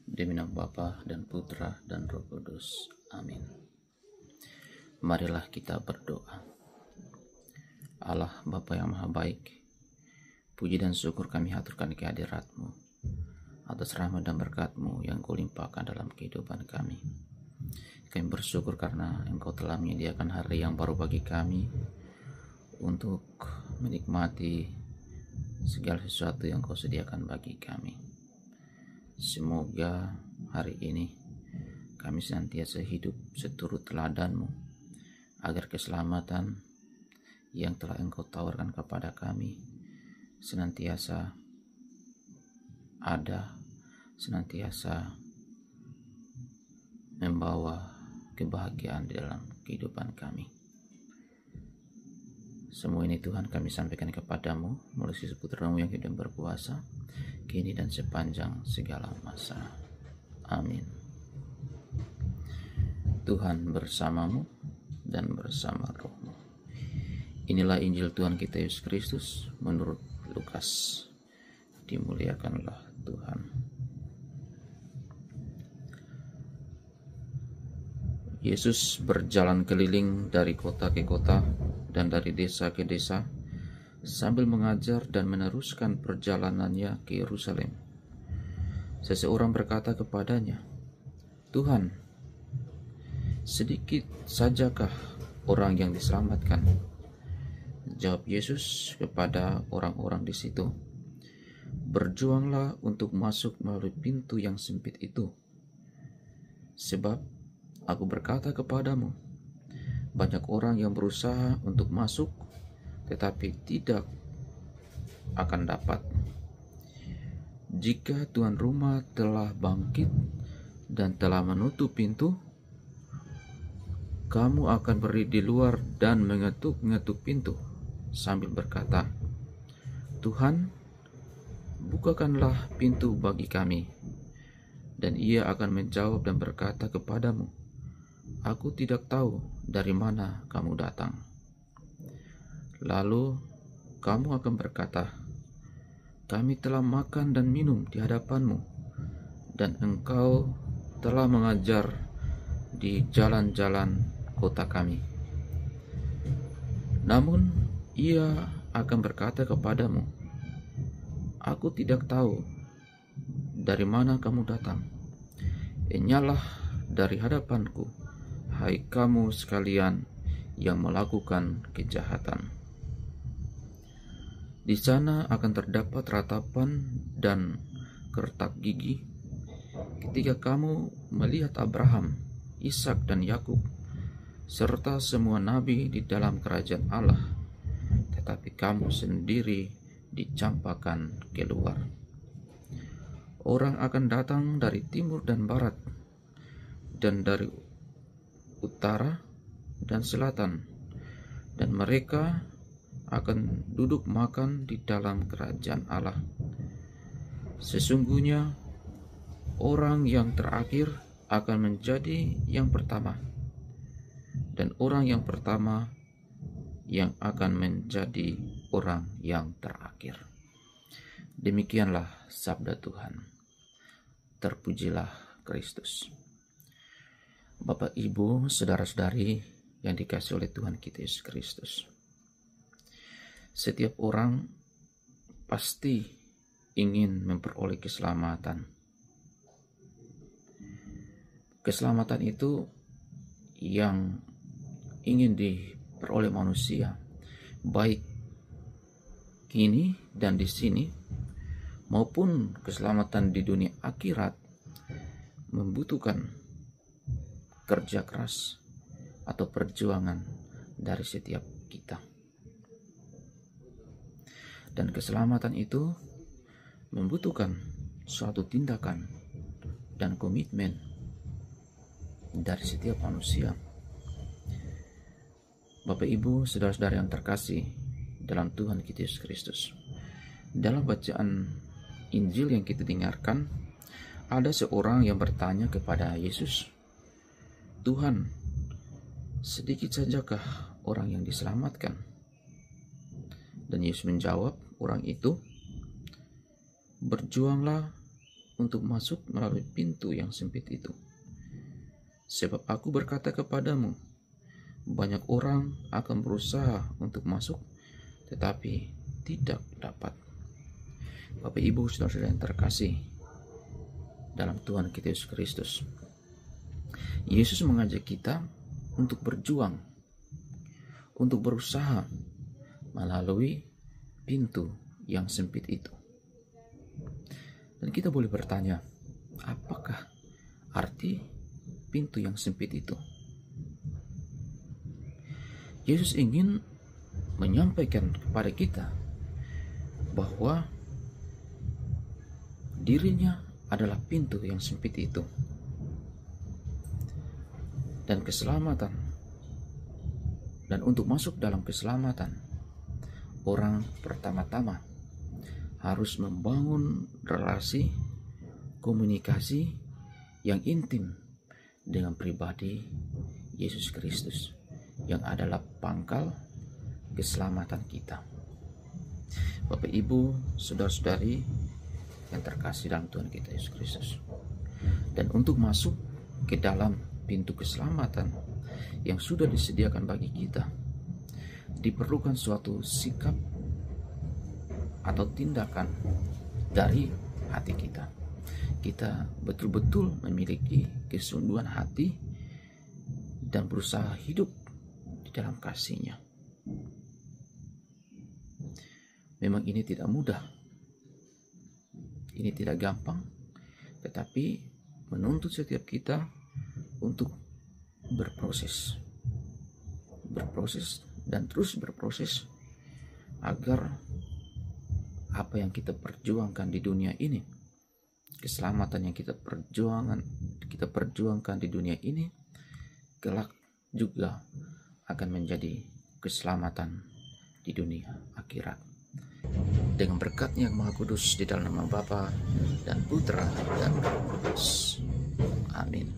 Demi nama Bapa dan Putra dan Roh Kudus. Amin. Marilah kita berdoa. Allah Bapa yang Maha Baik, puji dan syukur kami haturkan kehadirat-Mu atas rahmat dan berkat-Mu yang Kau limpahkan dalam kehidupan kami. Kami bersyukur karena Engkau telah menyediakan hari yang baru bagi kami untuk menikmati segala sesuatu yang Kau sediakan bagi kami. Semoga hari ini kami senantiasa hidup seturut teladan-Mu, agar keselamatan yang telah Engkau tawarkan kepada kami senantiasa ada, senantiasa membawa kebahagiaan di dalam kehidupan kami. Semua ini Tuhan kami sampaikan kepadamu melalui Putra-Mu yang hidup dan berkuasa, kini dan sepanjang segala masa. Amin. Tuhan bersamamu dan bersama rohmu. Inilah Injil Tuhan kita Yesus Kristus menurut Lukas. Dimuliakanlah Tuhan. Yesus berjalan keliling dari kota ke kota dan dari desa ke desa sambil mengajar dan meneruskan perjalanannya ke Yerusalem. Seseorang berkata kepadanya, "Tuhan, sedikit sajakah orang yang diselamatkan?" Jawab Yesus kepada orang-orang di situ, "Berjuanglah untuk masuk melalui pintu yang sempit itu. Sebab Aku berkata kepadamu, banyak orang yang berusaha untuk masuk, tetapi tidak akan dapat. Jika tuan rumah telah bangkit dan telah menutup pintu, kamu akan berdiri di luar dan mengetuk-ngetuk pintu sambil berkata, 'Tuhan, bukakanlah pintu bagi kami.' Dan ia akan menjawab dan berkata kepadamu, 'Aku tidak tahu dari mana kamu datang.' Lalu kamu akan berkata, 'Kami telah makan dan minum di hadapanmu, dan engkau telah mengajar di jalan-jalan kota kami.' Namun ia akan berkata kepadamu, 'Aku tidak tahu dari mana kamu datang. Enyahlah dari hadapanku, hai kamu sekalian yang melakukan kejahatan.' Di sana akan terdapat ratapan dan kertak gigi ketika kamu melihat Abraham, Ishak dan Yakub serta semua nabi di dalam kerajaan Allah, tetapi kamu sendiri dicampakkan keluar. Orang akan datang dari timur dan barat, dan dari utara dan selatan, dan mereka akan duduk makan di dalam kerajaan Allah. Sesungguhnya orang yang terakhir akan menjadi yang pertama, dan orang yang pertama yang akan menjadi orang yang terakhir." Demikianlah sabda Tuhan. Terpujilah Kristus. Bapak, Ibu, saudara-saudari yang dikasihi oleh Tuhan kita Yesus Kristus, setiap orang pasti ingin memperoleh keselamatan. Keselamatan itu yang ingin diperoleh manusia, baik kini dan di sini, maupun keselamatan di dunia akhirat, membutuhkan kerja keras atau perjuangan dari setiap kita. Dan keselamatan itu membutuhkan suatu tindakan dan komitmen dari setiap manusia. Bapak, Ibu, saudara-saudara yang terkasih dalam Tuhan kita Yesus Kristus, dalam bacaan Injil yang kita dengarkan, ada seorang yang bertanya kepada Yesus, "Tuhan, sedikit sajakah orang yang diselamatkan?" Dan Yesus menjawab orang itu, "Berjuanglah untuk masuk melalui pintu yang sempit itu. Sebab aku berkata kepadamu, banyak orang akan berusaha untuk masuk, tetapi tidak dapat. Bapak, Ibu, saudara-saudara yang terkasih dalam Tuhan kita Yesus Kristus, Yesus mengajak kita untuk berjuang, untuk berusaha melalui pintu yang sempit itu. Dan kita boleh bertanya, apakah arti pintu yang sempit itu? Yesus ingin menyampaikan kepada kita bahwa dirinya adalah pintu yang sempit itu. Dan keselamatan, dan untuk masuk dalam keselamatan, orang pertama-tama harus membangun relasi komunikasi yang intim dengan pribadi Yesus Kristus, yang adalah pangkal keselamatan kita. Bapak, Ibu, saudara-saudari yang terkasih dalam Tuhan kita Yesus Kristus, dan untuk masuk ke dalam pintu keselamatan yang sudah disediakan bagi kita, diperlukan suatu sikap atau tindakan dari hati kita. Kita betul-betul memiliki kesungguhan hati dan berusaha hidup di dalam kasih-Nya. Memang ini tidak mudah, ini tidak gampang, tetapi menuntut setiap kita untuk berproses dan terus berproses agar apa yang kita perjuangkan di dunia ini, keselamatan yang kita perjuangkan di dunia ini, kelak juga akan menjadi keselamatan di dunia akhirat. Dengan berkat-Nya yang Maha Kudus, di dalam nama Bapa dan Putra dan Roh Kudus. Amin.